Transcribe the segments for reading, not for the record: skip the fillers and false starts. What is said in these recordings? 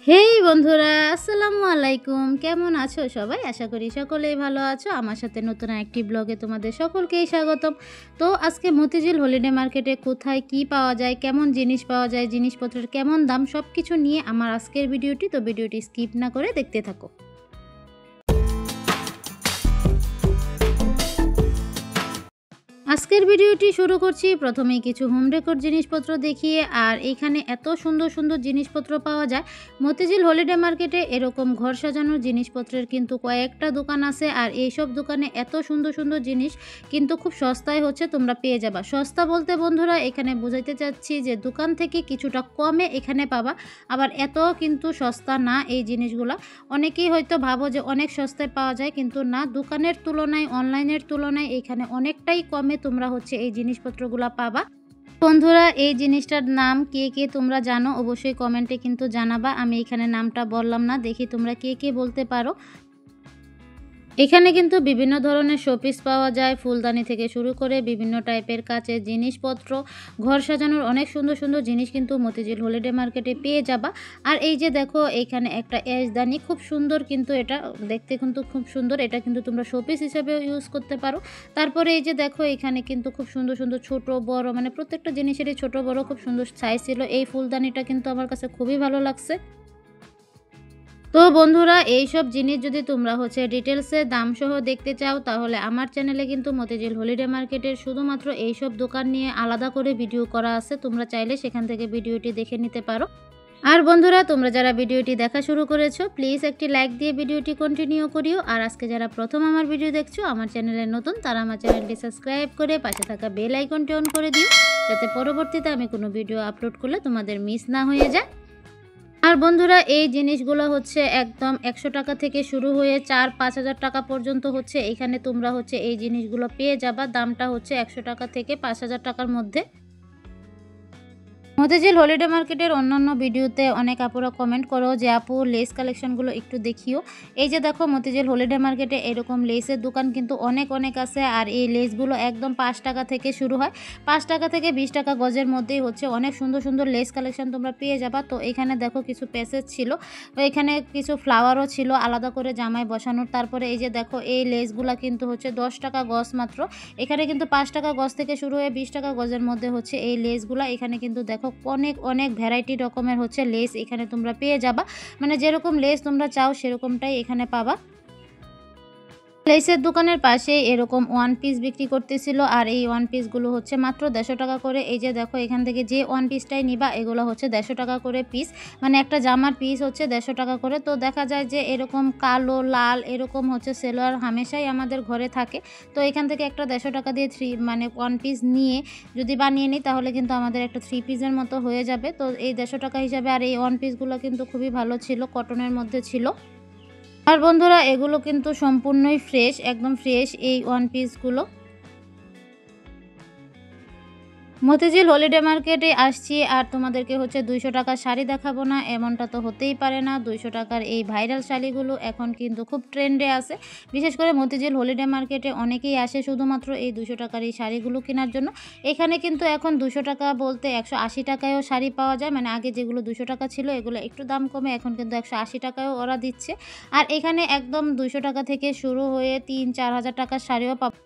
হেই বন্ধুরা, আসসালামু আলাইকুম। কেমন আছো সবাই? আশা করি সকলেই ভালো আছো। আমার সাথে নতুন একটি ব্লগে তোমাদের সকলকেই স্বাগতম। তো আজকে মতিঝিল হলিডে মার্কেটে কোথায় কি পাওয়া যায়, কেমন জিনিস পাওয়া যায়, জিনিসপত্রের কেমন দাম, সব কিছু নিয়ে আমার আজকের ভিডিওটি। তো ভিডিওটি স্কিপ না করে দেখতে থাকো। আজকের ভিডিওটি শুরু করছি প্রথমেই কিছু হোম ডেকোর জিনিসপত্র দেখিয়ে। আর এইখানে এত সুন্দর সুন্দর জিনিসপত্র পাওয়া যায়। মতিঝিল হলিডে মার্কেটে এরকম ঘর সাজানোর জিনিসপত্রের কিন্তু কয়েকটা দোকান আছে। আর এইসব দোকানে এত সুন্দর সুন্দর জিনিস কিন্তু খুব সস্তায় হচ্ছে তোমরা পেয়ে যাবা। সস্তা বলতে বন্ধুরা এখানে বোঝাইতে চাচ্ছি যে দোকান থেকে কিছুটা কমে এখানে পাবা। আবার এত কিন্তু সস্তা না এই জিনিসগুলা। অনেকেই হয়তো ভাবো যে অনেক সস্তায় পাওয়া যায়, কিন্তু না, দোকানের তুলনায় অনলাইনের তুলনায় এখানে অনেকটাই কমে তোমরা হচ্ছে এই জিনিসপত্রগুলো পাবা। বন্ধুরা, এই জিনিসটার নাম কে কে তোমরা জানো অবশ্যই কমেন্টে কিন্তু জানাবা। আমি এখানে নামটা বললাম না, দেখি তোমরা কে কে বলতে পারো। এখানে কিন্তু বিভিন্ন ধরনের শোপিস পাওয়া যায়, ফুলদানি থেকে শুরু করে বিভিন্ন টাইপের কাচের জিনিসপত্র, ঘর সাজানোর অনেক সুন্দর সুন্দর জিনিস কিন্তু মতিঝিল হলিডে মার্কেটে পেয়ে যাবা। আর এই যে দেখো এইখানে একটা অ্যাশদানি, খুব সুন্দর, কিন্তু এটা দেখতে কিন্তু খুব সুন্দর। এটা কিন্তু তোমরা শোপিস হিসেবেও ইউজ করতে পারো। তারপরে এই যে দেখো এখানে কিন্তু খুব সুন্দর সুন্দর ছোট বড়, মানে প্রত্যেকটা জিনিসেরই ছোট বড় খুব সুন্দর সাইজ ছিল। এই ফুলদানিটা কিন্তু আমার কাছে খুবই ভালো লাগছে। তো বন্ধুরা, এইসব জিনিস যদি তোমরা হচ্ছে ডিটেলসে দাম সহ দেখতে চাও, তাহলে আমার চ্যানেলে কিন্তু মতিঝিল হলিডে মার্কেটের শুধুমাত্র এইসব দোকান নিয়ে আলাদা করে ভিডিও করা আছে। তোমরা চাইলে সেখান থেকে ভিডিওটি দেখে নিতে পারো। আর বন্ধুরা, তোমরা যারা ভিডিওটি দেখা শুরু করেছো, প্লিজ একটি লাইক দিয়ে ভিডিওটি কন্টিনিউ করিও। আর আজকে যারা প্রথম আমার ভিডিও দেখছো, আমার চ্যানেলে নতুন, তারা আমার চ্যানেলটি সাবস্ক্রাইব করে পাশে থাকা বেল আইকনটি অন করে দিও, যাতে পরবর্তীতে আমি কোনো ভিডিও আপলোড করলে তোমাদের মিস না হয়ে যায়। আর বন্ধুরা, এই জিনিসগুলো হচ্ছে একদম 100 টাকা থেকে শুরু হয়ে 4-5 হাজার টাকা পর্যন্ত হচ্ছে এখানে তোমরা হচ্ছে এই জিনিসগুলো পেয়ে যাবা। দামটা হচ্ছে 100 টাকা থেকে 5,000 টাকার মধ্যে। মতিঝিল হলিডে মার্কেটের অন্যান্য ভিডিওতে অনেক আপুরা কমেন্ট করো যে আপু লেস কালেকশনগুলো একটু দেখিও। এই যে দেখো মতিঝিল হলিডে মার্কেটে এরকম লেসের দোকান কিন্তু অনেক অনেক আছে। আর এই লেসগুলো একদম 5 টাকা থেকে শুরু হয়। 5 টাকা থেকে 20 টাকা গজের মধ্যেই হচ্ছে অনেক সুন্দর সুন্দর লেস কালেকশন তোমরা পেয়ে যাবা। তো এখানে দেখো কিছু প্যাসেজ ছিল, এখানে কিছু ফ্লাওয়ারও ছিল আলাদা করে জামায় বসানোর। তারপরে এই যে দেখো এই লেসগুলা কিন্তু হচ্ছে 10 টাকা গজ মাত্র। এখানে কিন্তু 5 টাকা গজ থেকে শুরু হয়ে 20 টাকা গজের মধ্যে হচ্ছে এই লেসগুলা। এখানে কিন্তু দেখো অনেক অনেক ভ্যারাইটি রকমের হচ্ছে লেস এখানে তোমরা পেয়ে যাবা। মানে যেরকম লেস তোমরা চাও সেরকমটাই এখানে পাবা। লেসের দোকানের পাশে এরকম ওয়ান পিস বিক্রি করতেছিল। আর এই ওয়ান পিসগুলো হচ্ছে মাত্র 150 টাকা করে। এই যে দেখো এখান থেকে যে ওয়ান পিসটাই নিবা এগুলো হচ্ছে 150 টাকা করে পিস। মানে একটা জামার পিস হচ্ছে 150 টাকা করে। তো দেখা যায় যে এরকম কালো লাল এরকম হচ্ছে সেলোয়ার হামেশাই আমাদের ঘরে থাকে। তো এখান থেকে একটা 150 টাকা দিয়ে মানে ওয়ান পিস নিয়ে যদি বানিয়ে নিই, তাহলে কিন্তু আমাদের একটা 3 পিসের মতো হয়ে যাবে। তো এই 150 টাকা হিসাবে। আর এই ওয়ান পিসগুলো কিন্তু খুবই ভালো ছিল, কটনের মধ্যে ছিল। আর বন্ধুরা, এগুলো কিন্তু সম্পূর্ণই ফ্রেশ, একদম ফ্রেশ এই ওয়ান পিসগুলো। মতিঝিল হলিডে মার্কেটে আসছি আর তোমাদেরকে হচ্ছে 200 টাকার শাড়ি দেখাবো না, এমনটা তো হতেই পারে না। 200 টাকার এই ভাইরাল শাড়িগুলো এখন কিন্তু খুব ট্রেন্ডে আছে। বিশেষ করে মতিঝিল হলিডে মার্কেটে অনেকেই আসে শুধুমাত্র এই 200 টাকার এই শাড়িগুলো কেনার জন্য। এখানে কিন্তু এখন 200 টাকা বলতে 180 টাকায়ও শাড়ি পাওয়া যায়। মানে আগে যেগুলো 200 টাকা ছিল এগুলো একটু দাম কমে এখন কিন্তু 180 টাকায়ও ওরা দিচ্ছে। আর এখানে একদম 200 টাকা থেকে শুরু হয়ে 3-4 হাজার টাকার শাড়িও পাবো।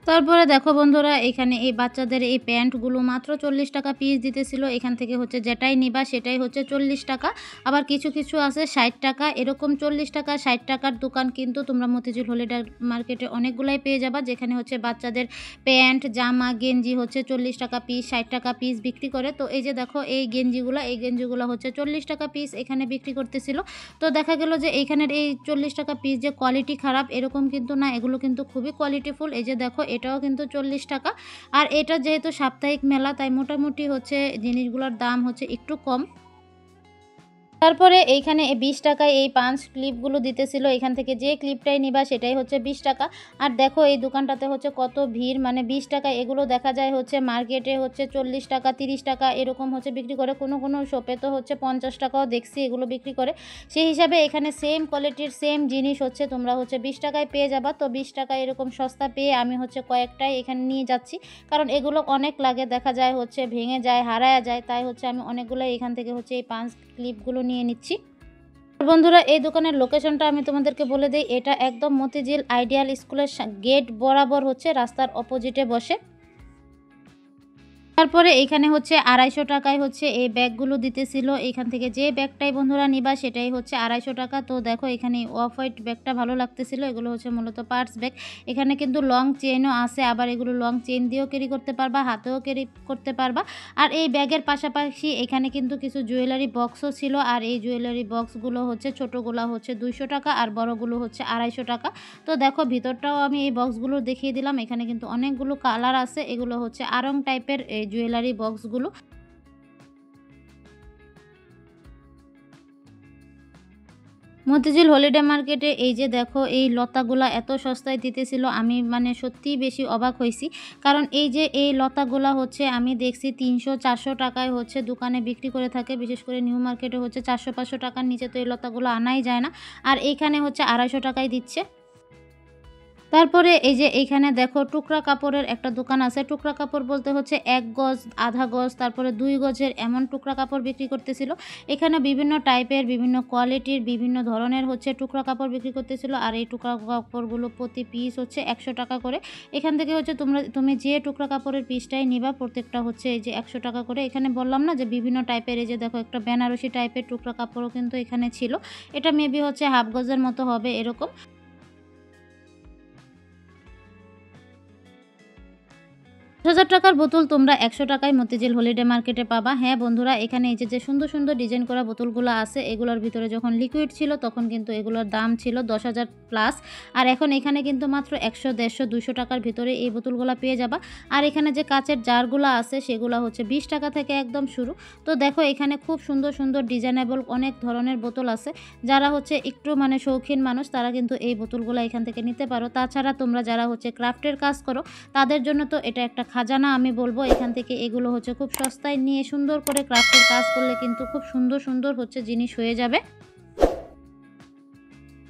তারপরে দেখো বন্ধুরা, এখানে এই বাচ্চাদের এই প্যান্টগুলো মাত্র 40 টাকা পিস দিতেছিল। এখান থেকে হচ্ছে যেটাই নিবা সেটাই হচ্ছে 40 টাকা। আবার কিছু কিছু আছে 60 টাকা, এরকম 40 টাকা 60 টাকার দোকান কিন্তু তোমরা মতিঝিল হলিডে মার্কেটে অনেকগুলাই পেয়ে যাবা, যেখানে হচ্ছে বাচ্চাদের প্যান্ট জামা গেঞ্জি হচ্ছে 40 টাকা পিস 60 টাকা পিস বিক্রি করে। তো এই যে দেখো এই গেঞ্জিগুলো হচ্ছে 40 টাকা পিস এখানে বিক্রি করতেছিল। তো দেখা গেল যে এইখানের এই 40 টাকা পিস যে কোয়ালিটি খারাপ এরকম কিন্তু না, এগুলো কিন্তু খুবই কোয়ালিটিফুল। এই যে দেখো এটাও কিন্তু 40 টাকা। আর এটা যেহেতু সাপ্তাহিক মেলা তাই মোটামুটি হচ্ছে জিনিসগুলোর দাম হচ্ছে একটু কম। তারপরে এইখানে 20 টাকায় এই পাঞ্চ ক্লিপগুলো দিতেছিল। এখান থেকে যে ক্লিপটাই নিবা সেটাই হচ্ছে 20 টাকা। আর দেখো এই দোকানটাতে হচ্ছে কত ভিড়, মানে 20 টাকা এগুলো দেখা যায় হচ্ছে মার্কেটে হচ্ছে 40 টাকা 30 টাকা এরকম হচ্ছে বিক্রি করে। কোনো শপে তো হচ্ছে 50 টাকাও দেখছি এগুলো বিক্রি করে। সেই হিসাবে এখানে সেম কোয়ালিটির সেম জিনিস হচ্ছে তোমরা হচ্ছে 20 টাকায় পেয়ে যাবা। তো 20 টাকায় এরকম সস্তা পেয়ে আমি হচ্ছে কয়েকটাই এখানে নিয়ে যাচ্ছি, কারণ এগুলো অনেক লাগে, দেখা যায় হচ্ছে ভেঙে যায়, হারায়া যায়, তাই হচ্ছে আমি অনেকগুলো এখান থেকে হচ্ছে এই পাঞ্চ ক্লিপগুলো নিয়ে নিচ্ছি। বন্ধুরা এই দোকানের লোকেশনটা আমি তোমাদেরকে বলে দিই, এটা একদম মতিঝিল আইডিয়াল স্কুলের গেট বরাবর হচ্ছে রাস্তার অপোজিটে বসে। তারপরে এইখানে হচ্ছে 250 টাকায় হচ্ছে এই ব্যাগগুলো দিতেছিল। এখান থেকে যে ব্যাগটাই বন্ধুরা নিবা সেটাই হচ্ছে 250 টাকা। তো দেখো এখানে অফ হোয়াইট ব্যাগটা ভালো লাগতেছিল, এগুলো হচ্ছে মূলত পার্স ব্যাগ। এখানে কিন্তু লং চেইনও আছে, আবার এগুলো লং চেইন দিয়েও ক্যারি করতে পারবা, হাতেও ক্যারি করতে পারবা। আর এই ব্যাগের পাশাপাশি এখানে কিন্তু কিছু জুয়েলারি বক্সও ছিল, আর এই জুয়েলারি বক্সগুলো হচ্ছে ছোটোগুলো হচ্ছে 200 টাকা আর বড়গুলো হচ্ছে 250 টাকা। তো দেখো ভিতরটাও আমি এই বক্সগুলো দেখিয়ে দিলাম। এখানে কিন্তু অনেকগুলো কালার আছে, এগুলো হচ্ছে আড়ং টাইপের এই জুয়েলারি বক্সগুলো। মতিঝিল হলিডে মার্কেটে এই যে দেখো এই লতাগুলা এত সস্তায় দিতেছিল, আমি মানে সত্যিই বেশি অবাক হয়েছি। কারণ এই যে এই লতাগুলা হচ্ছে আমি দেখছি 300-400 টাকায় হচ্ছে দোকানে বিক্রি করে থাকে, বিশেষ করে নিউ মার্কেটে হচ্ছে 400-500 টাকার নিচে তো এই লতাগুলো আনাই যায় না, আর এইখানে হচ্ছে 250 টাকায় দিচ্ছে। তারপরে এই যে এইখানে দেখো টুকরা কাপড়ের একটা দোকান আছে। টুকরা কাপড় বলতে হচ্ছে 1 গজ, আধা গজ, তারপরে 2 গজের এমন টুকরা কাপড় বিক্রি করতেছিল। এখানে বিভিন্ন টাইপের, বিভিন্ন কোয়ালিটির, বিভিন্ন ধরনের হচ্ছে টুকরা কাপড় বিক্রি করতেছিল। আর এই টুকরা কাপড়গুলো প্রতি পিস হচ্ছে 100 টাকা করে। এখান থেকে হচ্ছে তুমি যে টুকরা কাপড়ের পিসটাই নিবা প্রত্যেকটা হচ্ছে এই যে 100 টাকা করে। এখানে বললাম না যে বিভিন্ন টাইপের, এই যে দেখো একটা বেনারসি টাইপের টুকরা কাপড়ও কিন্তু এখানে ছিল। এটা মেবি হচ্ছে হাফ গজের মতো হবে এরকম। 1000 টাকার বোতল তোমরা 100 টাকায় মতিঝিল হলিডে মার্কেটে পাবা। হ্যাঁ বন্ধুরা, এখানে এই যে সুন্দর সুন্দর ডিজাইন করা বোতলগুলো আছে, এগুলোর ভিতরে যখন লিকুইড ছিল তখন কিন্তু এগুলোর দাম ছিল 10,000 প্লাস। আর এখন এখানে কিন্তু মাত্র 100, 150, 200 টাকার ভিতরে এই বোতলগুলো পেয়ে যাবা। আর এখানে যে কাচের জারগুলো আছে সেগুলো হচ্ছে 20 টাকা থেকে একদম শুরু। তো দেখো এখানে খুব সুন্দর সুন্দর ডিজাইনেবল অনেক ধরনের বোতল আছে। যারা হচ্ছে একটু মানে শৌখিন মানুষ তারা কিন্তু এই বোতলগুলো এখান থেকে নিতে পারো। তাছাড়া তোমরা যারা হচ্ছে ক্রাফটের কাজ করো তাদের জন্য তো এটা একটা খাজানা আমি বলবো। এখান থেকে এগুলো হচ্ছে খুব সস্তায় নিয়ে সুন্দর করে ক্রাফটের কাজ করলে কিন্তু খুব সুন্দর সুন্দর হচ্ছে জিনিস হয়ে যাবে।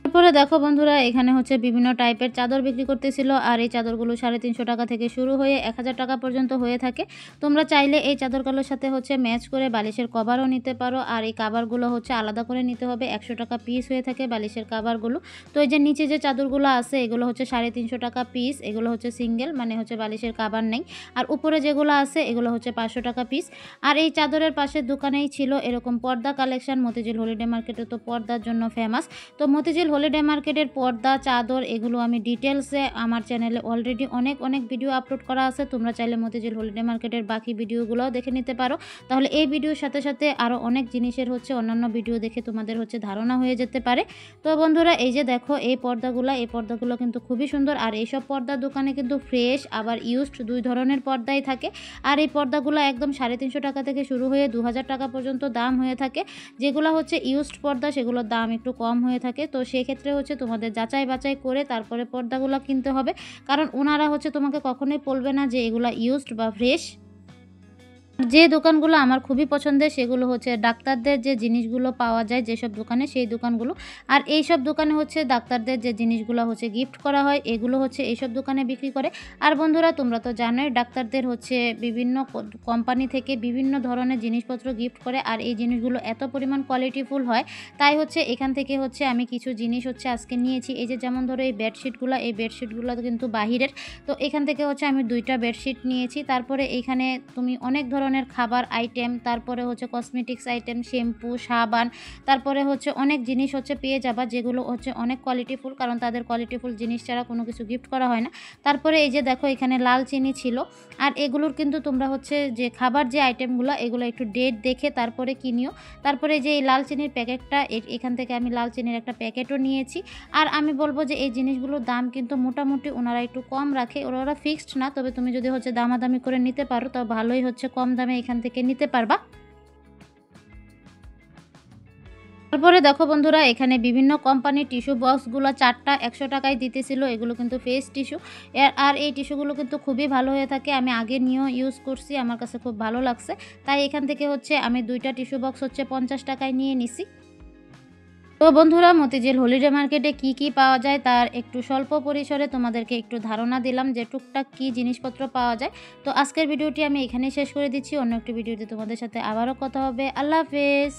তারপরে দেখো বন্ধুরা এখানে হচ্ছে বিভিন্ন টাইপের চাদর বিক্রি করতেছিল, আর এই চাদরগুলো 350 টাকা থেকে শুরু হয়ে 1000 টাকা পর্যন্ত হয়ে থাকে। তোমরা চাইলে এই চাদরগুলোর সাথে হচ্ছে ম্যাচ করে বালিশের কভারও নিতে পারো, আর এই কাভারগুলো হচ্ছে আলাদা করে নিতে হবে। 100 টাকা পিস হয়ে থাকে বালিশের কাভারগুলো। তো এই যে নিচে যে চাদরগুলো আছে এগুলো হচ্ছে 350 টাকা পিস, এগুলো হচ্ছে সিঙ্গেল, মানে হচ্ছে বালিশের কাভার নেই। আর উপরে যেগুলো আছে এগুলো হচ্ছে 500 টাকা পিস। আর এই চাদরের পাশের দোকানেই ছিল এরকম পর্দা কালেকশন। মতিঝিল হলিডে মার্কেটে তো পর্দার জন্য ফেমাস। তো মতিঝিল হলিডে মার্কেটের পর্দা, চাদর এগুলো আমি ডিটেলসে আমার চ্যানেলে অলরেডি অনেক ভিডিও আপলোড করা আছে। তোমরা চাইলে মতিঝিল হলিডে মার্কেটের বাকি ভিডিওগুলোও দেখে নিতে পারো। তাহলে এই ভিডিওর সাথে সাথে আরও অনেক জিনিসের হচ্ছে অন্যান্য ভিডিও দেখে তোমাদের হচ্ছে ধারণা হয়ে যেতে পারে। তো বন্ধুরা এই যে দেখো এই পর্দাগুলো কিন্তু খুবই সুন্দর। আর এইসব পর্দার দোকানে কিন্তু ফ্রেশ আবার ইউজড দুই ধরনের পর্দাই থাকে। আর এই পর্দাগুলো একদম 350 টাকা থেকে শুরু হয়ে 2000 টাকা পর্যন্ত দাম হয়ে থাকে। যেগুলো হচ্ছে ইউজড পর্দা সেগুলোর দাম একটু কম হয়ে থাকে। তো সেক্ষেত্রে হচ্ছে তোমাদের যাচাই বাছাই করে তারপরে পর্দাগুলো কিনতে হবে, কারণ ওনারা হচ্ছে তোমাকে কখনোই বলবে না যে এগুলা ইউজড বা ফ্রেশ। যে দোকানগুলো আমার খুবই পছন্দের সেগুলো হচ্ছে ডাক্তারদের যে জিনিসগুলো পাওয়া যায় যেসব দোকানে, সেই দোকানগুলো। আর এইসব দোকানে হচ্ছে ডাক্তারদের যে জিনিসগুলো হচ্ছে গিফট করা হয় এগুলো হচ্ছে এইসব দোকানে বিক্রি করে। আর বন্ধুরা তোমরা তো জানোই ডাক্তারদের হচ্ছে বিভিন্ন কোম্পানি থেকে বিভিন্ন ধরনের জিনিসপত্র গিফট করে, আর এই জিনিসগুলো এত পরিমাণ কোয়ালিটিফুল হয়। তাই হচ্ছে এখান থেকে হচ্ছে আমি কিছু জিনিস হচ্ছে আজকে নিয়েছি। এই যে যেমন ধরো এই বেডশিটগুলো কিন্তু বাহিরের। তো এখান থেকে হচ্ছে আমি 2টা বেডশিট নিয়েছি। তারপরে এইখানে তুমি অনেক ধরনের খাবার আইটেম, তারপরে হচ্ছে কসমেটিক্স আইটেম, শ্যাম্পু, সাবান, তারপরে হচ্ছে অনেক জিনিস হচ্ছে পেয়ে যাবা যেগুলো হচ্ছে অনেক কোয়ালিটিফুল, কারণ তাদের কোয়ালিটিফুল জিনিস ছাড়া কোনো কিছু গিফট করা হয় না। তারপরে এই যে দেখো এখানে লাল চিনি ছিল। আর এগুলোর কিন্তু তোমরা হচ্ছে যে খাবার যে আইটেমগুলো এগুলো একটু ডেট দেখে তারপরে কিনিও। তারপরে যে এই লাল চিনির প্যাকেটটা, এখান থেকে আমি লাল চিনির একটা প্যাকেটও নিয়েছি। আর আমি বলবো যে এই জিনিসগুলোর দাম কিন্তু মোটামুটি ওনারা একটু কম রাখে, ওরা ফিক্সড না, তবে তুমি যদি হচ্ছে দামাদামি করে নিতে পারো তো ভালোই হচ্ছে কম দামে এখান থেকে নিতে পারবা। তারপরে দেখো বন্ধুরা, এখানে বিভিন্ন কোম্পানির টিস্যু বক্সগুলো 4টা 100 টাকায় দিতেছিল। এগুলো কিন্তু ফেস টিস্যু। আর এই টিস্যুগুলো কিন্তু খুবই ভালো হয়ে থাকে। আমি আগে নিয়েও ইউজ করছি, আমার কাছে খুব ভালো লাগছে। তাই এখান থেকে হচ্ছে আমি 2টা টিস্যু বক্স হচ্ছে 50 টাকায় নিয়ে নিছি। তো বন্ধুরা, মতিঝিল হলিডে মার্কেটে কি কি পাওয়া যায় তার একটু স্বল্প পরিসরে তোমাদেরকে একটু ধারণা দিলাম যে টুকটাক কি জিনিসপত্র পাওয়া যায়। তো আজকের ভিডিওটি আমি এখানেই শেষ করে দিচ্ছি। অন্য একটি ভিডিওতে তোমাদের সাথে আবারও কথা হবে। আল্লাহ হাফেজ।